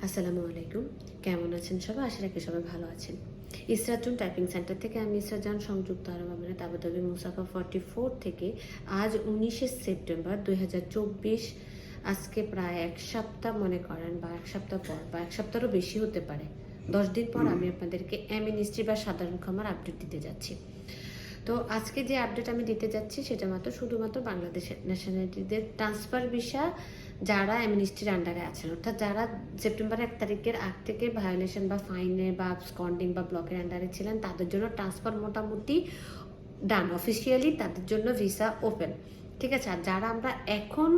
আসসালামু আলাইকুম। কেমন আছেন সবাই? আশা রাখি সবাই ভালো আছেন। ইসরাতুন টাইপিং সেন্টার থেকে আমি ইসরা জান, সংযুক্ত আরব আমিরাত আবুধাবি মুসাফা 44 থেকে আজ 19শে সেপ্টেম্বর 2024, আজকে প্রায় এক সপ্তাহ মনে করেন, বা এক সপ্তাহ পর, বা এক সপ্তাহেরও বেশি হতে পারে, 10 দিন পর আমি আপনাদেরকে এমএনএসটি বা সাধারণ ক্ষমার আপডেট দিতে যাচ্ছি। তো আজকে যে আপডেট আমি দিতে যাচ্ছি সেটা শুধুমাত্র বাংলাদেশের ন্যাশনালিটিদের ট্রান্সফার ভিসা যারা অ্যামনিস্টির আন্ডারে আছেন, অর্থাৎ যারা সেপ্টেম্বর 1 তারিখের আগ থেকে ভায়োলেশন বা ফাইনে বা স্কন্ডিং বা ব্লকের আন্ডারে ছিলেন, তাদের জন্য ট্রান্সফার মোটামুটি ডান, অফিসিয়ালি তাদের জন্য ভিসা ওপেন। ঠিক আছে। আর যারা আমরা এখন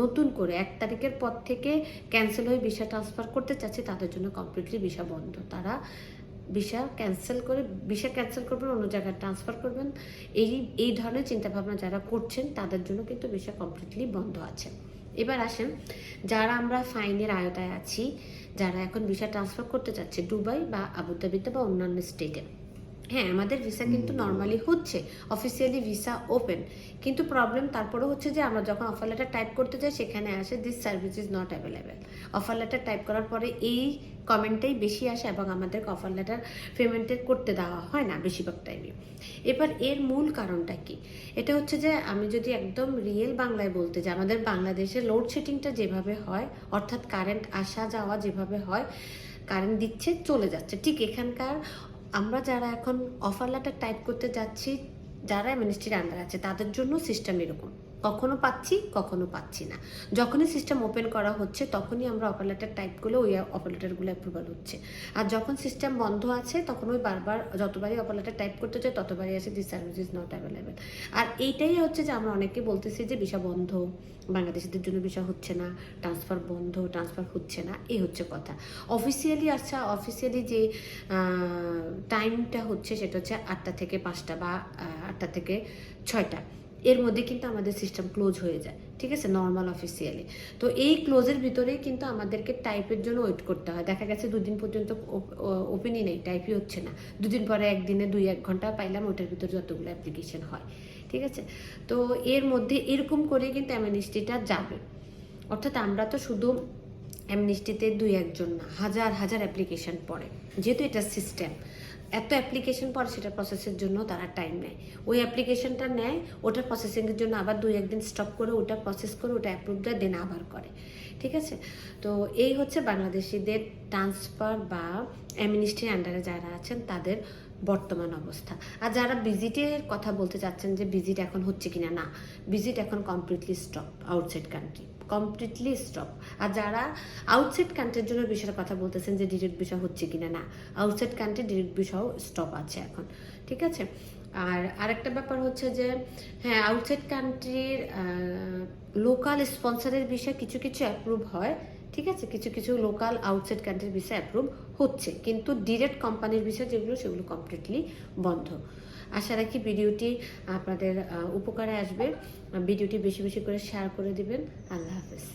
নতুন করে 1 তারিখের পর থেকে ক্যান্সেল হয়ে ভিসা ট্রান্সফার করতে চাচ্ছি, তাদের জন্য কমপ্লিটলি ভিসা বন্ধ। তারা ভিসা ক্যান্সেল করবেন, অন্য জায়গায় ট্রান্সফার করবেন, এই ধরনের চিন্তাভাবনা যারা করছেন তাদের জন্য কিন্তু ভিসা কমপ্লিটলি বন্ধ আছে। এবার আসেন, যারা আমরা ফাইনের আওতায় আছি, যারা এখন ভিসা ট্রান্সফার করতে চাচ্ছে দুবাই বা আবুধাবিতে বা অন্যান্য স্টেটে, হ্যাঁ আমাদের ভিসা কিন্তু নর্মালি হচ্ছে, অফিসিয়ালি ভিসা ওপেন, কিন্তু প্রবলেম তারপরে হচ্ছে যে আমরা যখন অফার লেটার টাইপ করতে যাই সেখানে আসে this service is not available. Offer letter type করার পরে এই কমেন্টটাই বেশি আসে এবং আমাদেরকে অফার লেটার পেমেন্টের করতে দেওয়া হয় না বেশিরভাগ টাইমে। এবার এর মূল কারণটা কি? এটা হচ্ছে যে আমি যদি একদম রিয়েল বাংলায় বলতে যাই, আমাদের বাংলাদেশে লোডশেডিংটা যেভাবে হয়, অর্থাৎ কারেন্ট আসা যাওয়া যেভাবে হয়, কারেন্ট দিচ্ছে চলে যাচ্ছে, ঠিক এখানকার আমরা যারা এখন অফার লেটার টাইপ করতে যাচ্ছি, যারা মিনিস্ট্রির আন্ডার আছে, তাদের জন্য সিস্টেম এরকম, কখনো পাচ্ছি কখনো পাচ্ছি না। যখনই সিস্টেম ওপেন করা হচ্ছে তখনই আমরা অফার লেটার টাইপ করলে ওই অফার লেটারগুলো অ্যাপ্রুভাল হচ্ছে। আর যখন সিস্টেম বন্ধ আছে তখন ওই বারবার যতবারই অফার লেটার টাইপ করতে চাই ততবারই আসে this service is not available. আর এইটাই হচ্ছে যে আমরা অনেকে বলতেছি যে ভিসা বন্ধ, বাংলাদেশিদের জন্য ভিসা হচ্ছে না, ট্রান্সফার বন্ধ, ট্রান্সফার হচ্ছে না, এই হচ্ছে কথা। অফিসিয়ালি অফিসিয়ালি যে টাইমটা হচ্ছে সেটা হচ্ছে 8টা থেকে 5টা বা 8টা থেকে 6টা, এর মধ্যে কিন্তু আমাদের সিস্টেম ক্লোজ হয়ে যায়। ঠিক আছে, নর্মাল অফিসিয়ালি। তো এই ক্লোজের ভিতরেই কিন্তু আমাদেরকে টাইপের জন্য ওয়েট করতে হয়। দেখা গেছে 2 দিন পর্যন্ত ওপেনই নেই, টাইপই হচ্ছে না। 2 দিন পরে একদিনে 2-1 ঘন্টা পাইলাম, ওটার ভিতরে যতগুলো অ্যাপ্লিকেশন হয়। ঠিক আছে। তো এর মধ্যে এরকম করে কিন্তু অ্যামনেস্টিটা যাবে, অর্থাৎ আমরা তো শুধু অ্যামনেস্টিতে 2-1 জন না, হাজার হাজার অ্যাপ্লিকেশন পড়ে, যেহেতু এটা সিস্টেম, এত অ্যাপ্লিকেশন পরে সেটা প্রসেসের জন্য তারা টাইম নেয়। ওই অ্যাপ্লিকেশনটা নেয়, ওটা প্রসেসিংয়ের জন্য আবার 2-1 দিন স্টপ করে ওটা প্রসেস করে ওটা অ্যাপ্রুভ দেয়, দেন আবার করে। ঠিক আছে। তো এই হচ্ছে বাংলাদেশিদের ট্রান্সফার বা অ্যামনেস্টির আন্ডারে যারা আছেন তাদের বর্তমান অবস্থা। আর যারা ভিজিটের কথা বলতে চাচ্ছেন যে ভিজিট এখন হচ্ছে কিনা, না, ভিজিট এখন completely stop outside country, completely stop. আর যারা আউটসাইড কান্ট্রির জন্য বিষয়ের কথা বলতেছেন যে ডিরেক্ট ভিসা হচ্ছে কিনা, না, আউটসাইড কান্ট্রি ডিরেক্ট ভিসাও স্টপ আছে এখন। ঠিক আছে। আর আরেকটা ব্যাপার হচ্ছে যে হ্যাঁ, আউটসাইড কান্ট্রির লোকাল স্পন্সরের বিষয় কিছু কিছু অ্যাপ্রুভ হয়। ঠিক আছে, কিছু কিছু লোকাল আউটসাইড কান্ট্রির ভিসা অ্যাপ্রুভ হচ্ছে, কিন্তু ডিরেক্ট কোম্পানির ভিসা যেগুলো সেগুলো কমপ্লিটলি বন্ধ। আশা রাখি ভিডিওটি আপনাদের উপকারে আসবে। ভিডিওটি বেশি বেশি করে শেয়ার করে দিবেন। আল্লাহ হাফেজ।